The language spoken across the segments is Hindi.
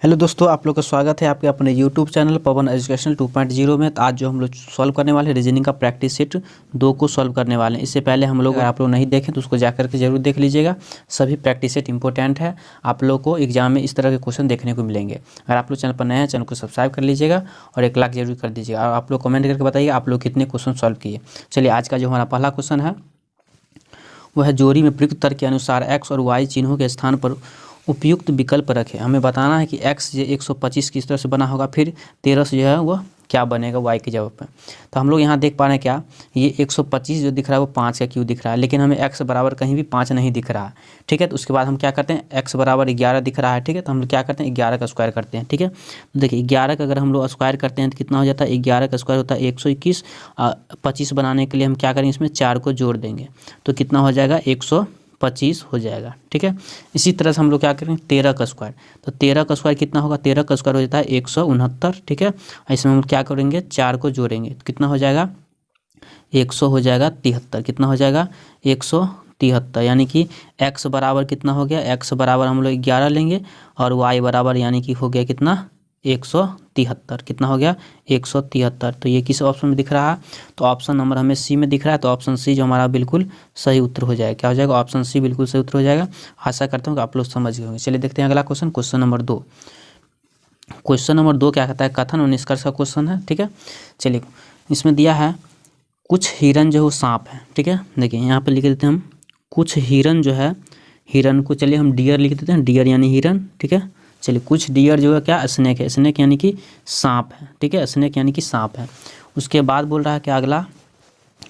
हेलो दोस्तों, आप लोग का स्वागत है आपके अपने यूट्यूब चैनल पवन एजुकेशनल 2.0 में। तो आज जो हम लोग सॉल्व करने वाले हैं रीजनिंग का प्रैक्टिस सेट 2 को सॉल्व करने वाले हैं। इससे पहले हम लोग, अगर आप लोग नहीं देखें तो उसको जाकर के जरूर देख लीजिएगा। सभी प्रैक्टिस सेट इंपॉर्टेंट है, आप लोग को एग्जाम में इस तरह के क्वेश्चन देखने को मिलेंगे। अगर आप लोग चैनल पर नए हैं, चैनल को सब्सक्राइब कर लीजिएगा और 1 लाख जरूर कर दीजिएगा। और आप लोग कमेंट करके बताइए आप लोग कितने क्वेश्चन सॉल्व किए। चलिए, आज का जो हमारा पहला क्वेश्चन है वह है जोड़ी में प्रयुक्त तर्क के अनुसार एक्स और वाई चिन्हों के स्थान पर उपयुक्त विकल्प रखें। हमें बताना है कि x जो 125 किस तरह से बना होगा, फिर 13 से जो है वह क्या बनेगा y के जवाब पे। तो हम लोग यहाँ देख पा रहे हैं क्या, ये 125 जो दिख रहा है वो 5 का क्यों दिख रहा है, लेकिन हमें x बराबर कहीं भी 5 नहीं दिख रहा है। ठीक है, तो उसके बाद हम क्या करते हैं, x बराबर 11 दिख रहा है। ठीक है, तो हम लोग क्या करते हैं, 11 का स्क्वायर करते हैं। ठीक है, तो देखिए 11 का अगर हम लोग स्क्वायर करते हैं तो कितना हो जाता है, 11 का स्क्वायर होता है 121। 25 बनाने के लिए हम क्या करेंगे, इसमें 4 को जोड़ देंगे तो कितना हो जाएगा, 125 हो जाएगा। ठीक है, इसी तरह से हम लोग क्या करेंगे, 13 का स्क्वायर, तो 13 का स्क्वायर कितना होगा, 13 का स्क्वायर हो जाता है 169। ठीक है, इसमें हम क्या करेंगे, 4 को जोड़ेंगे तो कितना हो जाएगा, 100 हो जाएगा 73। कितना हो जाएगा, 173। यानी कि x बराबर कितना हो गया, x बराबर हम लोग 11 लेंगे और y बराबर यानी कि हो गया कितना, 173। कितना हो गया, 173। तो ये किस ऑप्शन में दिख रहा है, तो ऑप्शन नंबर हमें सी में दिख रहा है। तो ऑप्शन सी जो हमारा बिल्कुल सही उत्तर हो जाएगा। क्या हो जाएगा, ऑप्शन सी बिल्कुल सही उत्तर हो जाएगा। आशा करता हूँ कि आप लोग समझ गए होंगे। चलिए देखते हैं अगला question, question number 2। Question number 2 क्या कहता है, कथन और निष्कर्ष का क्वेश्चन है। ठीक है, चलिए इसमें दिया है कुछ हिरन जो है सांप है। ठीक है, देखिए यहाँ पर लिख देते हैं हम, कुछ हिरन जो है, हिरन को चलिए हम डियर लिख देते हैं, डियर यानी हिरन। ठीक है, चलिए कुछ डियर जो है क्या, स्नेक है, स्नेक यानी कि सांप है। ठीक है, स्नेक यानी कि सांप है। उसके बाद बोल रहा है कि अगला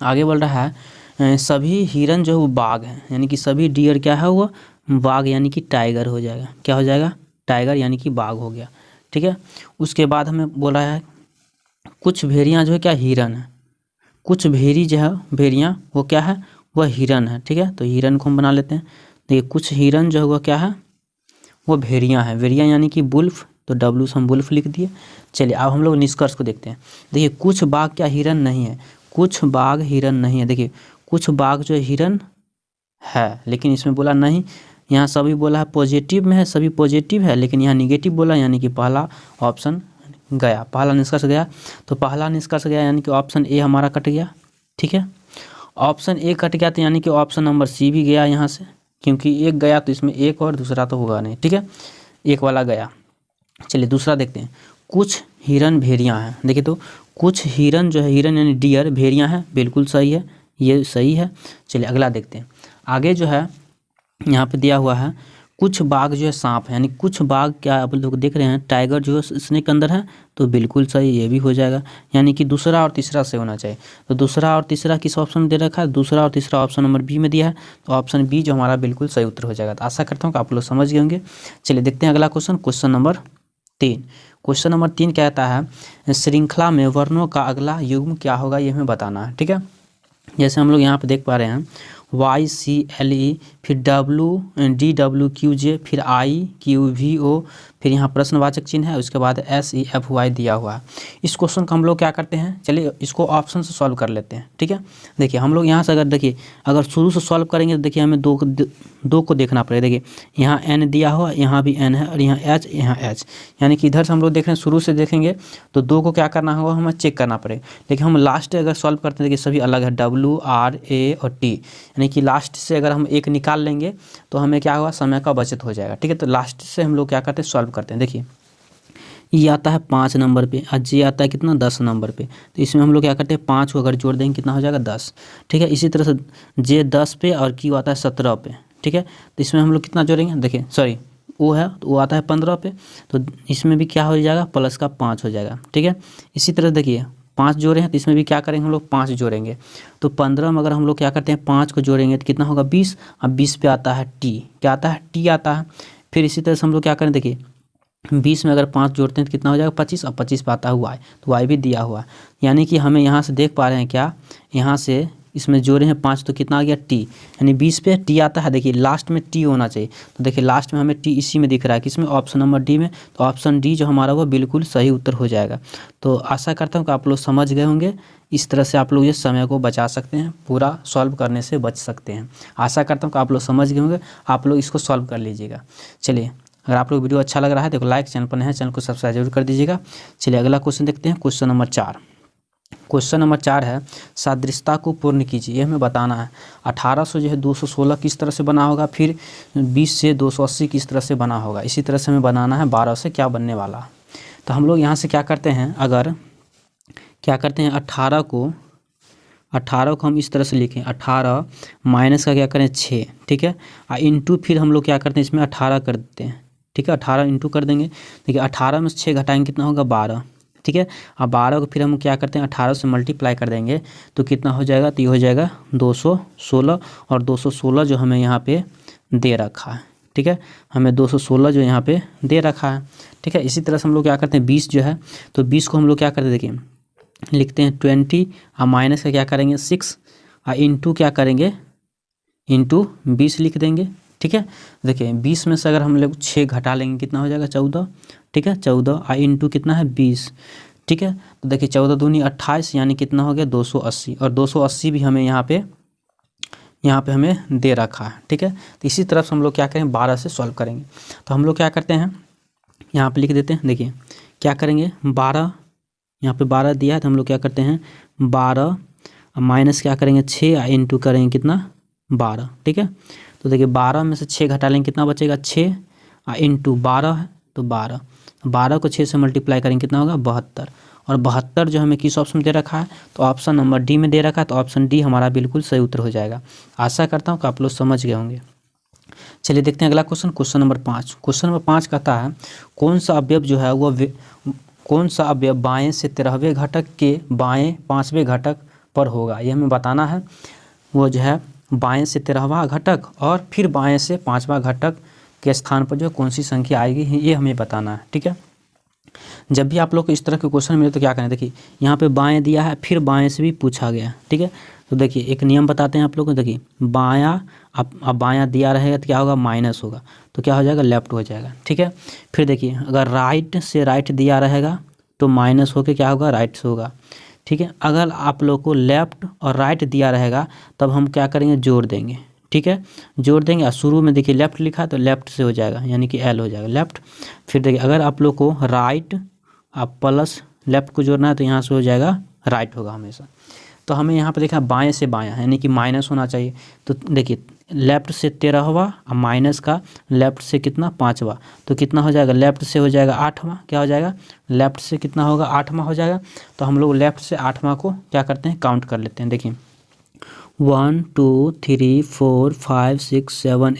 आगे बोल रहा है सभी हिरन जो है वो बाघ है, यानी कि सभी डियर क्या है, वो बाघ यानी कि टाइगर हो जाएगा। क्या हो जाएगा, टाइगर यानी कि बाघ हो गया। ठीक है, उसके बाद हमें बोल रहा है कुछ भेड़ियाँ जो है क्या, हिरन है। कुछ भेड़ी जो है, भेड़ियाँ वो क्या है, वह हिरन है। ठीक है, तो हिरन को हम बना लेते हैं। देखिए कुछ हिरन जो है वह क्या है, वो भेड़ियाँ हैं। भेड़ियाँ यानी कि बुल्फ, तो डब्लू से हम बुल्फ लिख दिए। चलिए अब हम लोग निष्कर्ष को देखते हैं। देखिए कुछ बाघ क्या हिरन नहीं है, कुछ बाघ हिरन नहीं है। देखिए कुछ बाघ जो हिरन है, लेकिन इसमें बोला नहीं, यहाँ सभी बोला है पॉजिटिव में है, सभी पॉजिटिव है, लेकिन यहाँ निगेटिव बोला, यानी कि पहला ऑप्शन गया, पहला निष्कर्ष गया। तो पहला निष्कर्ष गया यानी कि ऑप्शन ए हमारा कट गया। ठीक है, ऑप्शन ए कट गया तो यानी कि ऑप्शन नंबर सी भी गया यहाँ से, क्योंकि एक गया तो इसमें एक और दूसरा तो होगा नहीं। ठीक है, एक वाला गया। चलिए दूसरा देखते हैं, कुछ हिरन भेड़ियाँ हैं। देखिए तो कुछ हिरन जो है, हिरन यानी डियर, भेड़ियाँ हैं, बिल्कुल सही है, ये सही है। चलिए अगला देखते हैं। आगे जो है यहाँ पे दिया हुआ है कुछ बाघ जो है सांप है, यानी कुछ बाघ क्या आप लोग देख रहे हैं, टाइगर जो है स्नेक के अंदर है, तो बिल्कुल सही, ये भी हो जाएगा। यानी कि दूसरा और तीसरा से होना चाहिए। तो दूसरा और तीसरा किस ऑप्शन में दे रखा है, दूसरा और तीसरा ऑप्शन नंबर बी में दिया है, तो ऑप्शन बी जो हमारा बिल्कुल सही उत्तर हो जाएगा। तो आशा करता हूँ कि आप लोग समझ गए होंगे। चलिए देखते हैं अगला question, question number 3। Question number 3 कहता है श्रृंखला में वर्णों का अगला युग्म क्या होगा, ये हमें बताना है। ठीक है, जैसे हम लोग यहाँ पे देख पा रहे हैं YCLE, फिर DWQJ, फिर IQVO, फिर यहाँ प्रश्नवाचक चिन्ह है, उसके बाद SEFY दिया हुआ है। इस क्वेश्चन को हम लोग क्या करते हैं, चलिए इसको ऑप्शन से सॉल्व कर लेते हैं। ठीक है, देखिए हम लोग यहाँ से अगर देखिए, अगर शुरू से सॉल्व करेंगे तो देखिए हमें दो को देखना पड़ेगा। देखिए यहाँ n दिया हुआ, यहाँ भी n है, और यहाँ h, यहाँ h, यानी कि इधर से हम लोग देख रहे हैं, शुरू से देखेंगे तो 2 को क्या करना होगा, हमें चेक करना पड़ेगा। लेकिन हम लास्ट अगर सॉल्व करते हैं, देखिए सभी अलग है, W, R, A और T, यानी कि लास्ट से अगर हम एक निकाल लेंगे तो हमें क्या होगा, समय का बचत हो जाएगा। ठीक है, तो लास्ट से हम लोग क्या करते हैं, सॉल्व करते हैं। देखिए ये आता है 5 नंबर पे और जे आता है कितना, 10 नंबर पे, तो इसमें हम लोग क्या करते हैं, 5 को अगर जोड़ देंगे कितना हो जाएगा, 10। ठीक है, इसी तरह से जे 10 पे और क्यू आता है 17 पे। ठीक है, तो इसमें हम लोग कितना जोड़ेंगे, देखिए सॉरी वो है, तो वो आता है 15 पे, तो इसमें भी क्या हो जाएगा, प्लस का 5 हो जाएगा। ठीक है, इसी तरह देखिए 5 जोड़े हैं तो इसमें भी क्या करेंगे हम लोग, 5 जोड़ेंगे, तो 15 में अगर हम लोग क्या करते हैं, 5 को जोड़ेंगे तो कितना होगा, 20। अब 20 पे आता है टी, क्या आता है, टी आता है। फिर इसी तरह से हम लोग क्या करें, देखिए 20 में अगर 5 जोड़ते हैं तो कितना हो जाएगा, 25। अब 25 पे आता है वाई, तो वाई भी दिया हुआ है। यानी कि हमें यहाँ से देख पा रहे हैं क्या, यहाँ से इसमें जोड़े हैं 5 तो कितना आ गया, टी, यानी 20 पे टी आता है। देखिए लास्ट में टी होना चाहिए, तो देखिए लास्ट में हमें टी इसी में दिख रहा है, किसमें, ऑप्शन नंबर डी में, तो ऑप्शन डी जो हमारा वो बिल्कुल सही उत्तर हो जाएगा। तो आशा करता हूँ कि आप लोग समझ गए होंगे। इस तरह से आप लोग ये समय को बचा सकते हैं, पूरा सॉल्व करने से बच सकते हैं। आशा करता हूँ कि आप लोग समझ गए होंगे, आप लोग इसको सॉल्व कर लीजिएगा। चलिए अगर आप लोग वीडियो अच्छा लग रहा है तो लाइक, चैनल पर नए हैं चैनल को सब्सक्राइब जरूर कर दीजिएगा। चलिए अगला क्वेश्चन देखते हैं, क्वेश्चन नंबर 4। क्वेश्चन नंबर 4 है सादृश्यता को पूर्ण कीजिए। ये हमें बताना है 1800 जो है 216 किस तरह से बना होगा, फिर 20 से 280 किस तरह से बना होगा। इसी तरह से हमें बनाना है 12 से क्या बनने वाला। तो हम लोग यहाँ से क्या करते हैं, अगर क्या करते हैं 18 को हम इस तरह से लिखें, 18 माइनस का क्या करें 6, ठीक है, इंटू फिर हम लोग क्या करते हैं इसमें 18 कर देते हैं, ठीक है, 18 इंटू कर देंगे। देखिए 18 में से 6 घटाएंगे कितना होगा 12, ठीक है। अब 12 को फिर हम क्या करते हैं 18 से मल्टीप्लाई कर देंगे तो कितना हो जाएगा, तो ये हो जाएगा 216, और 216 जो हमें यहाँ पे दे रखा है, ठीक है, हमें 216 जो यहाँ पे दे रखा है, ठीक है। इसी तरह से हम लोग क्या करते हैं 20 जो है, तो 20 को हम लोग क्या करते हैं, देखिए लिखते हैं 20 और माइनस का क्या करेंगे 6 और इंटू क्या करेंगे, इंटू 20 लिख देंगे, ठीक है। देखिए 20 में से अगर हम लोग 6 घटा लेंगे कितना हो जाएगा 14, ठीक है, 14 और इंटू कितना है 20, ठीक है। तो देखिए 14 दूनी 28 यानी कितना हो गया 280, और 280 भी हमें यहाँ पे हमें दे रखा है, ठीक है। तो इसी तरफ से हम लोग क्या करेंगे 12 से सॉल्व करेंगे। तो हम लोग क्या करते हैं यहाँ पे लिख देते हैं, देखिए क्या करेंगे 12, यहाँ पे 12 दिया है तो हम लोग क्या करते हैं 12 माइनस क्या करेंगे 6 इंटू करेंगे कितना 12, ठीक है। तो देखिए 12 में से 6 घटा लेंगे कितना बचेगा 6 इंटू 12 है तो 12 को 6 से मल्टीप्लाई करेंगे कितना होगा 72, और 72 जो हमें किस ऑप्शन में दे रखा है, तो ऑप्शन नंबर डी में दे रखा है, तो ऑप्शन डी हमारा बिल्कुल सही उत्तर हो जाएगा। आशा करता हूँ कि आप लोग समझ गए होंगे। चलिए देखते हैं अगला question, question number 5। Question number 5 कहता है कौन सा अवयव जो है वह कौन सा अवयव बाएं से 13वें घटक के बाएं 5वें घटक पर होगा। ये हमें बताना है, वो जो है बाएं से 13वां घटक और फिर बाएं से 5वां घटक के स्थान पर जो कौन सी संख्या आएगी ये हमें बताना है, ठीक है। जब भी आप लोग को इस तरह के क्वेश्चन मिले तो क्या करें, देखिए यहाँ पे बाएं दिया है फिर बाएं से भी पूछा गया, ठीक है। तो देखिए एक नियम बताते हैं आप लोग को, देखिए बायां अब बायां दिया रहेगा तो क्या होगा माइनस होगा, तो क्या हो जाएगा लेफ्ट हो जाएगा, ठीक है। फिर देखिए अगर राइट से राइट दिया रहेगा तो माइनस होकर क्या होगा राइट से होगा, ठीक है। अगर आप लोग को लेफ्ट और राइट दिया रहेगा तब हम क्या करेंगे जोड़ देंगे, ठीक है, जोड़ देंगे। और शुरू में देखिए लेफ्ट लिखा तो लेफ्ट से हो जाएगा यानी कि एल हो जाएगा लेफ्ट। फिर देखिए अगर आप लोग को राइट आप प्लस लेफ्ट को जोड़ना है तो यहाँ से हो जाएगा राइट होगा हमेशा। तो हमें यहाँ पे देखा बाएं से बायां यानी कि माइनस होना चाहिए, तो देखिए लेफ्ट से 13वां और माइनस का लेफ्ट से कितना 5वां, तो कितना हो जाएगा लेफ्ट से हो जाएगा 8वां, क्या हो जाएगा लेफ्ट से कितना होगा 8वां हो जाएगा। तो हम लोग लेफ्ट से 8वां को क्या करते हैं काउंट कर लेते हैं। देखिए 1 2 3 4 5 6 7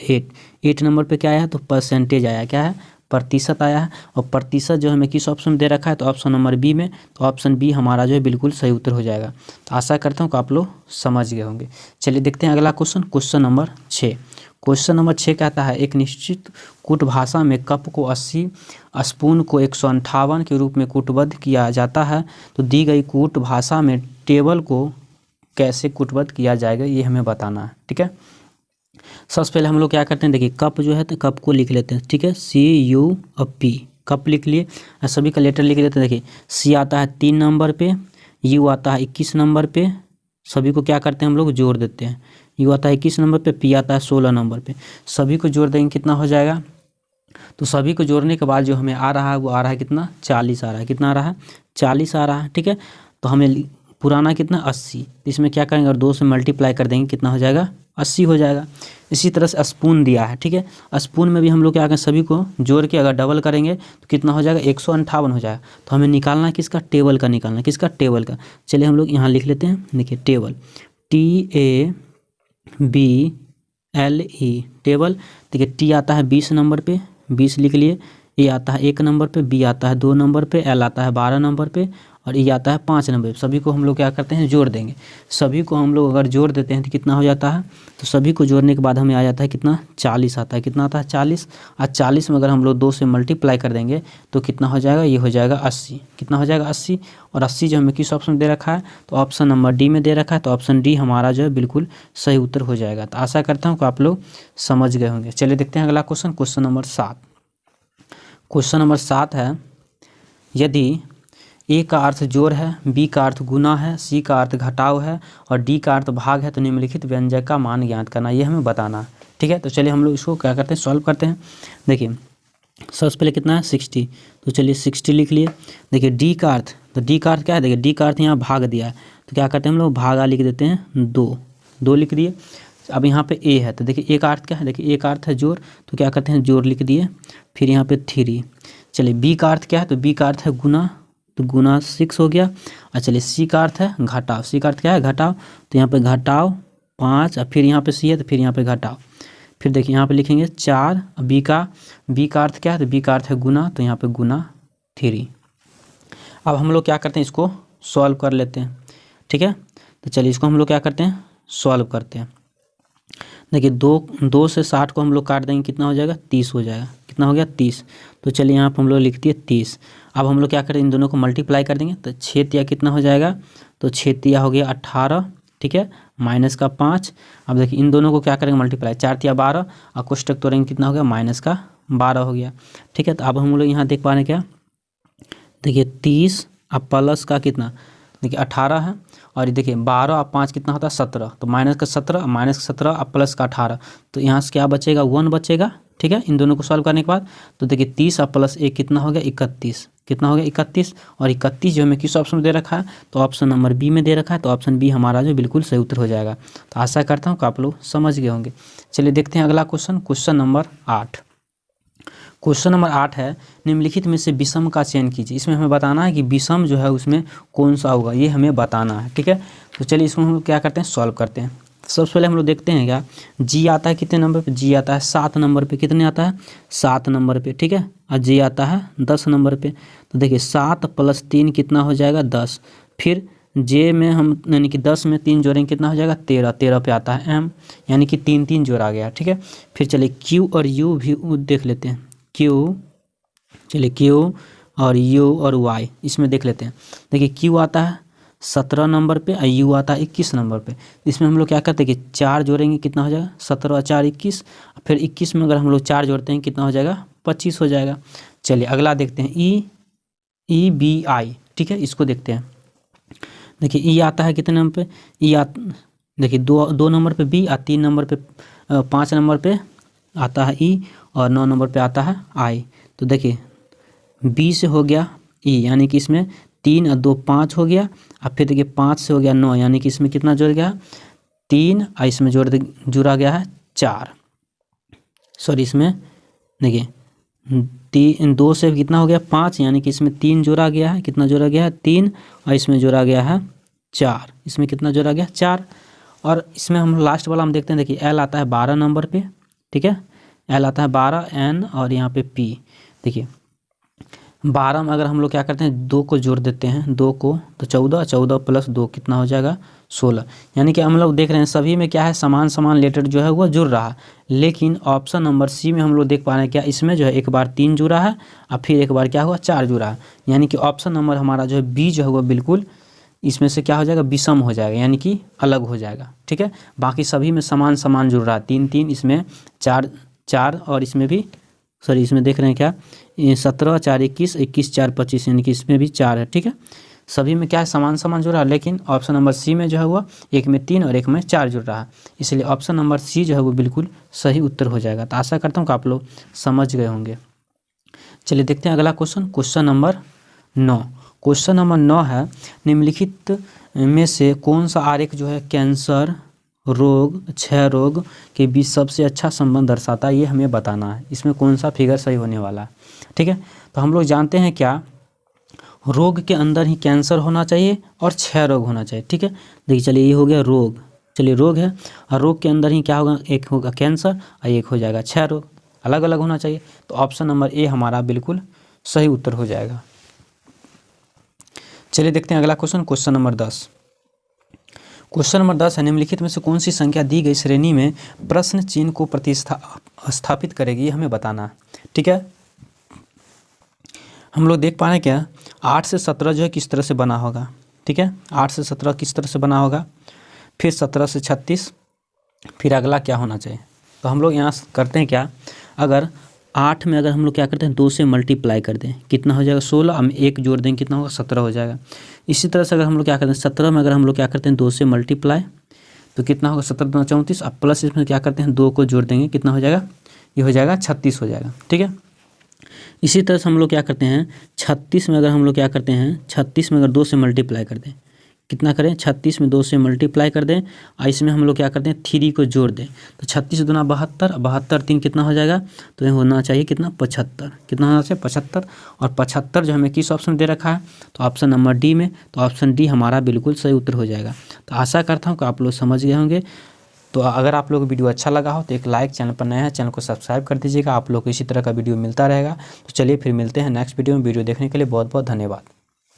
8 नंबर पे क्या आया है, तो परसेंटेज आया, क्या है प्रतिशत आया है। और प्रतिशत जो हमें किस ऑप्शन में दे रखा है, तो ऑप्शन नंबर बी में, तो ऑप्शन बी हमारा जो है बिल्कुल सही उत्तर हो जाएगा। तो आशा करता हूँ कि आप लोग समझ गए होंगे। चलिए देखते हैं अगला question, question number 6। Question number 6 कहता है एक निश्चित कूट भाषा में कप को 80 स्पून को 158 के रूप में कूटबद्ध किया जाता है, तो दी गई कूट भाषा में टेबल को कैसे कूटबद्ध किया जाएगा ये हमें बताना है, ठीक है। सबसे पहले हम लोग क्या करते हैं, देखिए कप जो है तो कप को लिख लेते हैं, ठीक है, CUP कप लिख लिए, सभी का लेटर लिख लेते हैं। देखिए सी आता है 3 नंबर पे, यू आता है 21 नंबर पे, सभी को क्या करते हैं हम लोग जोड़ देते हैं। यू आता है 21 नंबर पे, पी आता है 16 नंबर पे, सभी को जोड़ देंगे कितना हो जाएगा। तो सभी को जोड़ने के बाद जो हमें आ रहा है वो आ रहा है कितना 40 आ रहा है, कितना आ रहा है 40 आ रहा है, ठीक है। तो हमें पुराना कितना 80, इसमें क्या करेंगे और 2 से मल्टीप्लाई कर देंगे कितना हो जाएगा 80 हो जाएगा। इसी तरह से स्पून दिया है, ठीक है, स्पून में भी हम लोग क्या करें सभी को जोड़ के अगर डबल करेंगे तो कितना हो जाएगा 158 हो जाएगा। तो हमें निकालना है किसका टेबल का, निकालना है किसका टेबल का। चलिए हम लोग यहाँ लिख लेते हैं, देखिए टेबल TABLE टेबल। देखिए टी आता है 20 नंबर पे, 20 लिख लिए, ए आता है 1 नंबर पे, बी आता है 2 नंबर पे, एल आता है 12 नंबर पे और ई आता है 5 नंबर पे। सभी को हम लोग क्या करते हैं जोड़ देंगे। सभी को हम लोग अगर जोड़ देते हैं तो कितना हो जाता है, तो सभी को जोड़ने के बाद हमें आ जाता है कितना 40 आता है, कितना आता है 40। और 40 में अगर हम लोग 2 से मल्टीप्लाई कर देंगे तो कितना हो जाएगा, ये हो जाएगा 80, कितना हो जाएगा 80। और 80 जो हमें किस ऑप्शन में दे रखा है, तो ऑप्शन नंबर डी में दे रखा है, तो ऑप्शन डी हमारा जो है बिल्कुल सही उत्तर हो जाएगा। तो आशा करता हूँ कि आप लोग समझ गए होंगे। चलिए देखते हैं अगला question, question number 7। Question number 7 है यदि ए का अर्थ जोड़ है, बी का अर्थ गुना है, सी का अर्थ घटाव है और डी का अर्थ भाग है, तो निम्नलिखित व्यंजक का मान ज्ञात करना, ये हमें बताना है, ठीक है। तो चलिए हम लोग इसको क्या करते हैं सॉल्व करते हैं। देखिए सबसे पहले कितना है 60, तो चलिए 60 लिख लिए। देखिए डी का अर्थ, तो डी का अर्थ क्या है, देखिए डी का अर्थ यहाँ भाग दिया है, तो क्या करते हैं हम लोग भागा लिख देते हैं 2, 2 लिख दिए। अब यहाँ पे ए है, तो देखिए ए का अर्थ क्या है, देखिए ए का अर्थ है जोड़, तो क्या करते हैं जोड़ लिख दिए, फिर यहाँ पे 3। चलिए बी का अर्थ क्या है, तो बी का अर्थ है गुना, तो गुना 6 हो गया। और चलिए सी का अर्थ है घटाव, सी का अर्थ क्या है घटाव, तो यहाँ पे घटाव 5, और फिर यहाँ पे सी है तो फिर यहाँ पे घटाव, फिर देखिए यहाँ पे लिखेंगे 4। बी का अर्थ क्या है, तो बी का अर्थ है गुना, तो यहाँ पे गुना 3। अब हम लोग क्या करते हैं, इसको सॉल्व कर लेते हैं, ठीक है। तो चलिए इसको हम लोग क्या करते हैं, सॉल्व करते हैं। देखिए 2 से 60 को हम लोग काट देंगे, कितना हो जाएगा 30 हो जाएगा, कितना हो गया 30। तो चलिए यहाँ पर हम लोग लिख दिए 30। अब हम लोग क्या करें, इन दोनों को मल्टीप्लाई कर देंगे, तो 6 तिया कितना हो जाएगा, तो 6 तिया हो गया 18, ठीक है, माइनस का 5। अब देखिए इन दोनों को क्या करेंगे मल्टीप्लाई, 4 तिया 12, और कोष्टक तोड़ेंगे कितना हो गया, माइनस का 12 हो गया, ठीक है। तो अब हम लोग यहाँ देख पा रहे हैं क्या, देखिए 30 अब प्लस का कितना, देखिए 18 है, और ये देखिए 12 और 5 कितना होता है 17, तो माइनस का 17, माइनस का 17 और प्लस का 18, तो यहाँ से क्या बचेगा 1 बचेगा, ठीक है। इन दोनों को सॉल्व करने के बाद तो देखिए 30 और प्लस 1 कितना हो गया 31, कितना हो गया 31, और 31 जो हमें किस ऑप्शन में दे रखा है, तो ऑप्शन नंबर बी में दे रखा है, तो ऑप्शन बी हमारा जो बिल्कुल सही उत्तर हो जाएगा। तो आशा करता हूँ कि आप लोग समझ गए होंगे। चलिए देखते हैं अगला question, question number 8। Question number 8 है, निम्नलिखित में से विषम का चयन कीजिए। इसमें हमें बताना है कि विषम जो है उसमें कौन सा होगा, ये हमें बताना है, ठीक है। तो चलिए इसमें हम लोग क्या करते हैं, सॉल्व करते हैं। सबसे पहले हम लोग देखते हैं क्या, जी आता है कितने नंबर पे, जी आता है 7 नंबर पे, कितने आता है 7 नंबर पे, ठीक है। और जी आता है 10 नंबर पे, तो देखिए 7 + 3 कितना हो जाएगा 10, फिर जे में हम यानी कि 10 में 3 जोड़ेंगे कितना हो जाएगा 13, 13 पे आता है एम, यानी कि 3 3 जोड़ा गया, ठीक है। फिर चलिए क्यू और यू भी देख लेते हैं, क्यू, चलिए क्यू और यू और वाई इसमें देख लेते हैं। देखिए क्यू आता है 17 नंबर पे और यू आता है 21 नंबर पे। इसमें हम लोग क्या करते हैं कि 4 जोड़ेंगे कितना हो जाएगा 17 और 4 21, फिर 21 में अगर हम लोग 4 जोड़ते हैं कितना हो जाएगा 25 हो जाएगा। चलिए अगला देखते हैं ई बी आई, ठीक है, इसको देखते हैं। देखिए ई आता है कितने नंबर पे, देखिए 2 नंबर पे बी और 3 नंबर पे 5 नंबर पे आता है ई, और 9 नंबर पे आता है आई। तो देखिए बी से हो गया ई, यानी कि इसमें 3 और 2 5 हो गया, और फिर देखिए 5 से हो गया 9, यानी कि इसमें कितना जुड़ गया 3, और इसमें जुड़ा गया है 4, सॉरी इसमें देखिए 2 से कितना हो गया 5, यानी कि इसमें 3 जोड़ा गया है, कितना जोड़ा गया है 3, और इसमें जोड़ा गया है 4, इसमें कितना जोड़ा गया 4। और इसमें हम लास्ट वाला हम देखते हैं, देखिए एल आता है 12 नंबर पे, ठीक है, एल आता है 12, एन और यहाँ पे पी। देखिए 12 में अगर हम लोग क्या करते हैं 2 को जोड़ देते हैं, 2 को, तो 14, 14 + 2 कितना हो जाएगा 16, यानी कि हम लोग देख रहे हैं सभी में क्या है समान समान लेटर जो है वो जुड़ रहा है। लेकिन ऑप्शन नंबर सी में हम लोग देख पा रहे हैं क्या, इसमें जो है एक बार 3 जुड़ा है और फिर एक बार क्या हुआ 4 जुड़ा है, यानी कि ऑप्शन नंबर हमारा जो है बी जो है वो बिल्कुल इसमें से क्या हो जाएगा विषम हो जाएगा, यानी कि अलग हो जाएगा, ठीक है। बाकी सभी में समान समान जुड़ रहा है, 3 3, इसमें 4 4, और इसमें भी सॉरी इसमें देख रहे हैं क्या 17 4 21, 21 4 25, यानी कि इसमें भी 4 है, ठीक है। सभी में क्या है समान समान जुड़ रहा है, लेकिन ऑप्शन नंबर सी में जो है वो एक में 3 और एक में 4 जुड़ रहा है, इसलिए ऑप्शन नंबर सी जो है वो बिल्कुल सही उत्तर हो जाएगा। तो आशा करता हूँ कि आप लोग समझ गए होंगे। चलिए देखते हैं अगला question, question number 9। Question number 9 है, निम्नलिखित में से कौन सा आरेख जो है कैंसर रोग, क्षय रोग के बीच सबसे अच्छा संबंध दर्शाता है, ये हमें बताना है। इसमें कौन सा फिगर सही होने वाला है, ठीक है। तो हम लोग जानते हैं क्या, रोग के अंदर ही कैंसर होना चाहिए और क्षय रोग होना चाहिए, ठीक है। देखिए चलिए ये हो गया रोग, चलिए रोग है, और रोग के अंदर ही क्या होगा, एक होगा कैंसर और एक हो जाएगा क्षय रोग, अलग अलग होना चाहिए। तो ऑप्शन नंबर ए हमारा बिल्कुल सही उत्तर हो जाएगा। चलिए देखते हैं अगला question, question number 10। Question number 10 है, निम्नलिखित में से कौन सी संख्या दी गई श्रेणी में प्रश्न चिन्ह को प्रतिस्थापित करेगी, ये हमें बताना है, ठीक है। हम लोग देख पा रहे हैं क्या 8 से 17 जो है किस तरह से बना होगा, ठीक है, 8 से 17 किस तरह से बना होगा, फिर 17 से 36, फिर अगला क्या होना चाहिए। तो हम लोग यहाँ करते हैं क्या, अगर 8 में अगर हम लोग क्या करते हैं 2 से मल्टीप्लाई कर दें कितना हो जाएगा 16, हम 1 जोड़ देंगे कितना होगा 17 हो जाएगा। इसी तरह से अगर हम लोग क्या करते हैं 17 में अगर हम लोग क्या करते हैं 2 से मल्टीप्लाई तो कितना होगा 17 दूना 34, अब प्लस इसमें क्या करते हैं 2 को जोड़ देंगे कितना हो जाएगा, ये हो जाएगा 36 हो जाएगा, ठीक है। इसी तरह से हम लोग क्या करते हैं 36 में अगर हम लोग क्या करते हैं 36 में अगर 2 से मल्टीप्लाई कर दें, कितना करें 36 में 2 से मल्टीप्लाई कर दें और इसमें हम लोग क्या करते हैं 3 को जोड़ दें, तो 36 दूना 72, 72 3 कितना हो जाएगा, तो ये होना चाहिए कितना 75, कितना होना चाहिए 75। और 75 जो हमें किस ऑप्शन दे रखा है, तो ऑप्शन नंबर डी में, तो ऑप्शन डी हमारा बिल्कुल सही उत्तर हो जाएगा। तो आशा करता हूँ कि आप लोग समझ गए होंगे। तो अगर आप लोग को वीडियो अच्छा लगा हो तो एक लाइक, चैनल पर नया है चैनल को सब्सक्राइब कर दीजिएगा। आप लोग को इसी तरह का वीडियो मिलता रहेगा। तो चलिए फिर मिलते हैं नेक्स्ट वीडियो में। वीडियो देखने के लिए बहुत बहुत धन्यवाद।